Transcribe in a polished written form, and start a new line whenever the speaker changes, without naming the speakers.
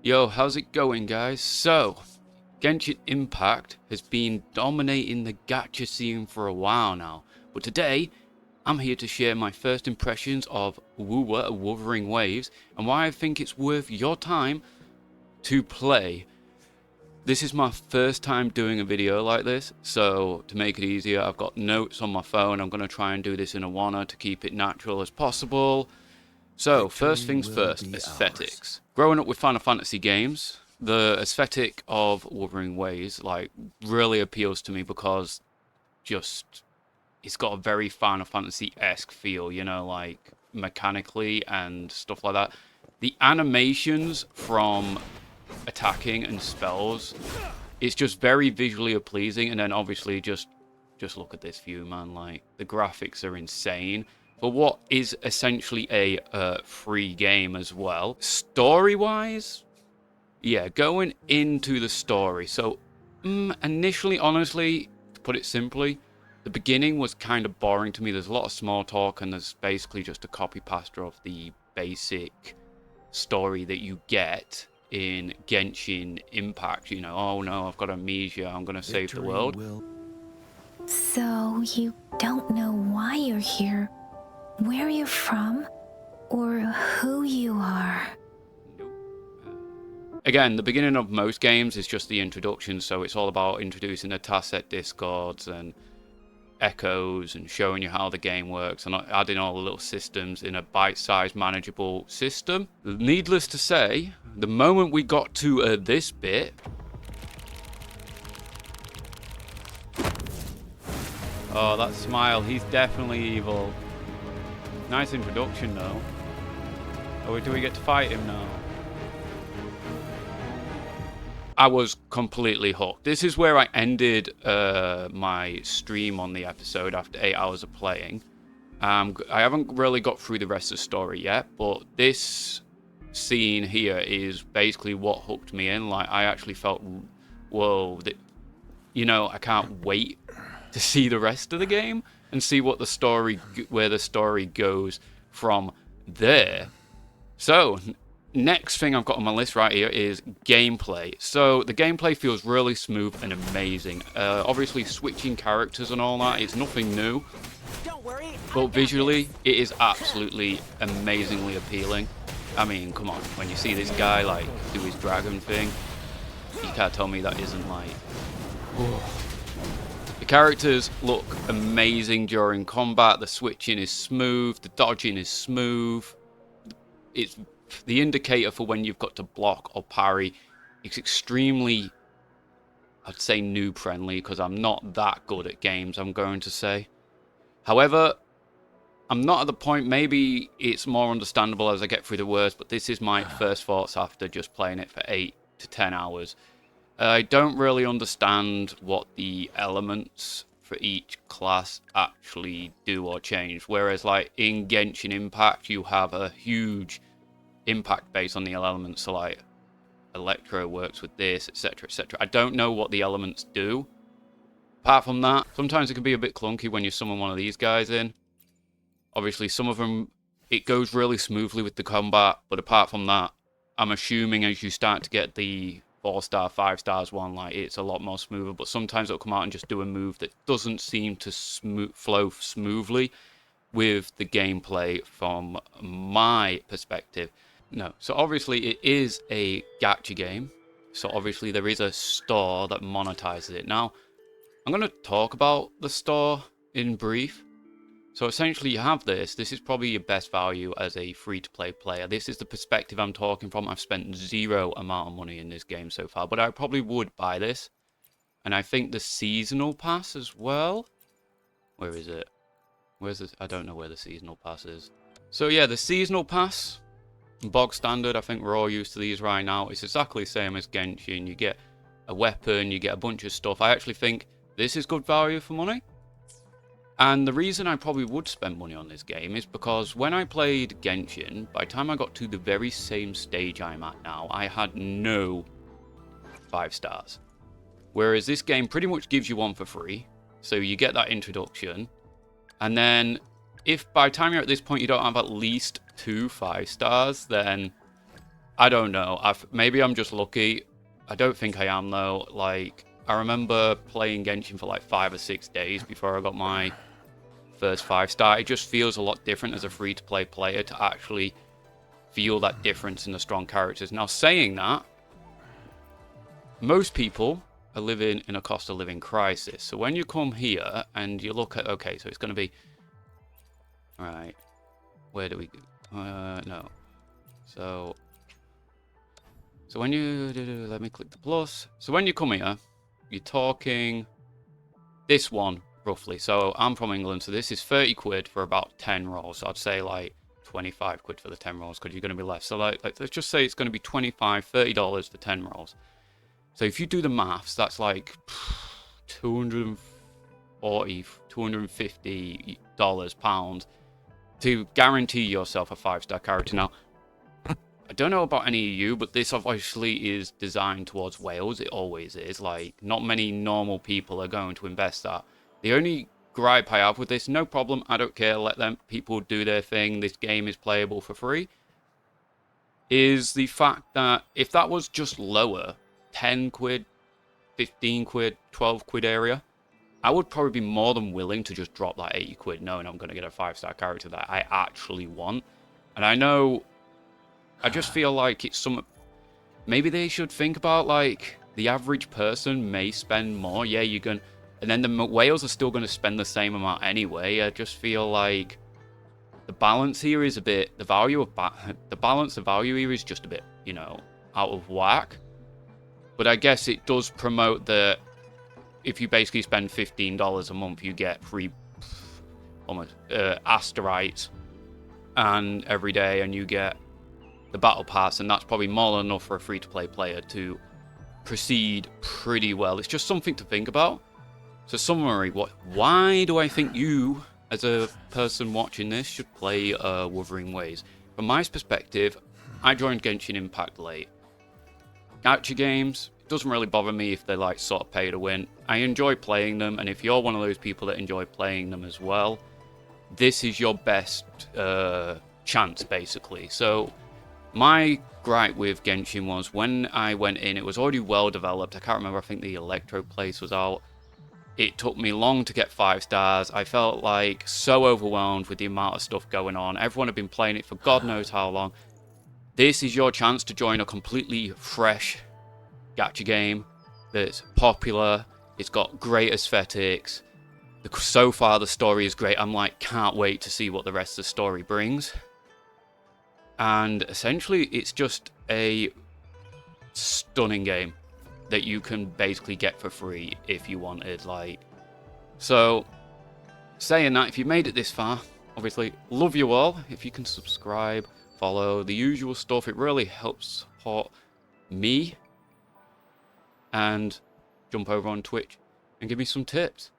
Yo, how's it going, guys? So, Genshin Impact has been dominating the gacha scene for a while now, but today I'm here to share my first impressions of Wuthering Waves and why I think it's worth your time to play. This is my first time doing a video like this, so to make it easier, I've got notes on my phone. I'm going to try and do this in a wanna to keep it natural as possible. So, first things first, aesthetics. Growing up with Final Fantasy games, the aesthetic of Wuthering Waves really appeals to me because just it's got a very Final Fantasy-esque feel, you know, like mechanically and stuff like that. The animations from attacking and spells, it's just very visually pleasing, and then obviously just look at this view, man. Like, the graphics are insane for what is essentially a free game as well. Story-wise, yeah, going into the story. So, initially, honestly, to put it simply, the beginning was kind of boring to me. There's a lot of small talk, and there's basically just a copy-paste of the basic story that you get in Genshin Impact. You know, oh no, I've got Amnesia, I'm going to save the world.
So, you don't know why you're here, where you're from, or who you are?
Nope. Again, the beginning of most games is just the introduction, so it's all about introducing the Tasset discords and echoes and showing you how the game works and adding all the little systems in a bite-sized manageable system. Needless to say, the moment we got to this bit, oh, that smile, he's definitely evil. Nice introduction though. Oh, do we get to fight him now? I was completely hooked. This is where I ended my stream on the episode after 8 hours of playing. I haven't really got through the rest of the story yet, but this scene here is basically what hooked me in. Like, I actually felt, whoa, you know, I can't wait to see the rest of the game and see what the story, where the story goes from there. So, next thing I've got on my list right here is gameplay. So the gameplay feels really smooth and amazing. Obviously switching characters and all that is nothing new.
Don't worry,
but visually it is absolutely amazingly appealing. I mean, come on, when you see this guy like do his dragon thing, you can't tell me that isn't like... The characters look amazing during combat, the switching is smooth, the dodging is smooth. It's the indicator for when you've got to block or parry. It's extremely, I'd say, noob friendly, because I'm not that good at games, I'm going to say. However, I'm not at the point, maybe it's more understandable as I get through the words, but this is my first thoughts after just playing it for 8 to 10 hours. I don't really understand what the elements for each class actually do or change, whereas like in Genshin Impact you have a huge impact based on the elements, so like Electro works with this, etc, etc. I don't know what the elements do. Apart from that, sometimes it can be a bit clunky when you summon one of these guys in. Obviously some of them, it goes really smoothly with the combat, but apart from that, I'm assuming as you start to get the 4-star, 5 stars one, like it's a lot more smoother, but sometimes it'll come out and just do a move that doesn't seem to flow smoothly with the gameplay from my perspective. No, so obviously it is a gacha game, so obviously there is a store that monetizes it. Now, I'm going to talk about the store in brief. So essentially you have this is probably your best value as a free-to-play player. This is the perspective I'm talking from. I've spent zero amount of money in this game so far, but I probably would buy this. And I think the seasonal pass as well. Where is it? Where's this? I don't know where the seasonal pass is. So yeah, the seasonal pass, bog standard, I think we're all used to these right now. It's exactly the same as Genshin. You get a weapon, you get a bunch of stuff. I actually think this is good value for money. And the reason I probably would spend money on this game is because when I played Genshin, by the time I got to the very same stage I'm at now, I had no 5 stars. Whereas this game pretty much gives you one for free. So you get that introduction. And then if by the time you're at this point you don't have at least 2 5 stars, then I don't know. Maybe I'm just lucky. I don't think I am though. Like, I remember playing Genshin for like 5 or 6 days before I got my first 5-star. It just feels a lot different as a free-to-play player to actually feel that difference in the strong characters. Now, saying that, most people are living in a cost of living crisis. So when you come here and you look at, okay, so it's going to be, all right, where do we go? No. So when you, let me click the plus. So when you come here, you're talking this one, roughly. So I'm from England, so this is 30 quid for about 10 rolls. So I'd say like 25 quid for the 10 rolls because you're going to be left. So like let's just say it's going to be $25, $30 for 10 rolls. So if you do the maths, that's like $240, $250 pounds to guarantee yourself a 5-star character. Now, I don't know about any of you, but this obviously is designed towards Wales. It always is. Like, not many normal people are going to invest that. The only gripe I have with this, no problem, I don't care, let them people do their thing, this game is playable for free, is the fact that if that was just lower, 10 quid, 15 quid, 12 quid area, I would probably be more than willing to just drop that 80 quid knowing I'm going to get a 5-star character that I actually want. And I know, I just feel like it's some, maybe they should think about like the average person may spend more. Yeah, you're going, and then the whales are still going to spend the same amount anyway. I just feel like the balance here is a bit, the value of, the balance of value here is just a bit, you know, out of whack. But I guess it does promote that if you basically spend $15 a month, you get free almost Asterites and every day, and you get the battle pass, and that's probably more than enough for a free-to-play player to proceed pretty well. It's just something to think about. So summary, why do I think you, as a person watching this, should play Wuthering Waves? From my perspective, I joined Genshin Impact late. Gacha games, it doesn't really bother me if they like sort of pay to win. I enjoy playing them, and if you're one of those people that enjoy playing them as well, this is your best chance, basically. So my gripe with Genshin was when I went in, it was already well developed. I can't remember, I think the Electro place was out. It took me long to get 5 stars. I felt like so overwhelmed with the amount of stuff going on. Everyone had been playing it for God knows how long. This is your chance to join a completely fresh gacha game that's popular. It's got great aesthetics. So far the story is great. I'm like, can't wait to see what the rest of the story brings. And essentially it's just a stunning game that you can basically get for free if you wanted. Like, so saying that, if you made it this far, obviously love you all. If you can subscribe, follow, the usual stuff, it really helps support me. And jump over on Twitch and give me some tips.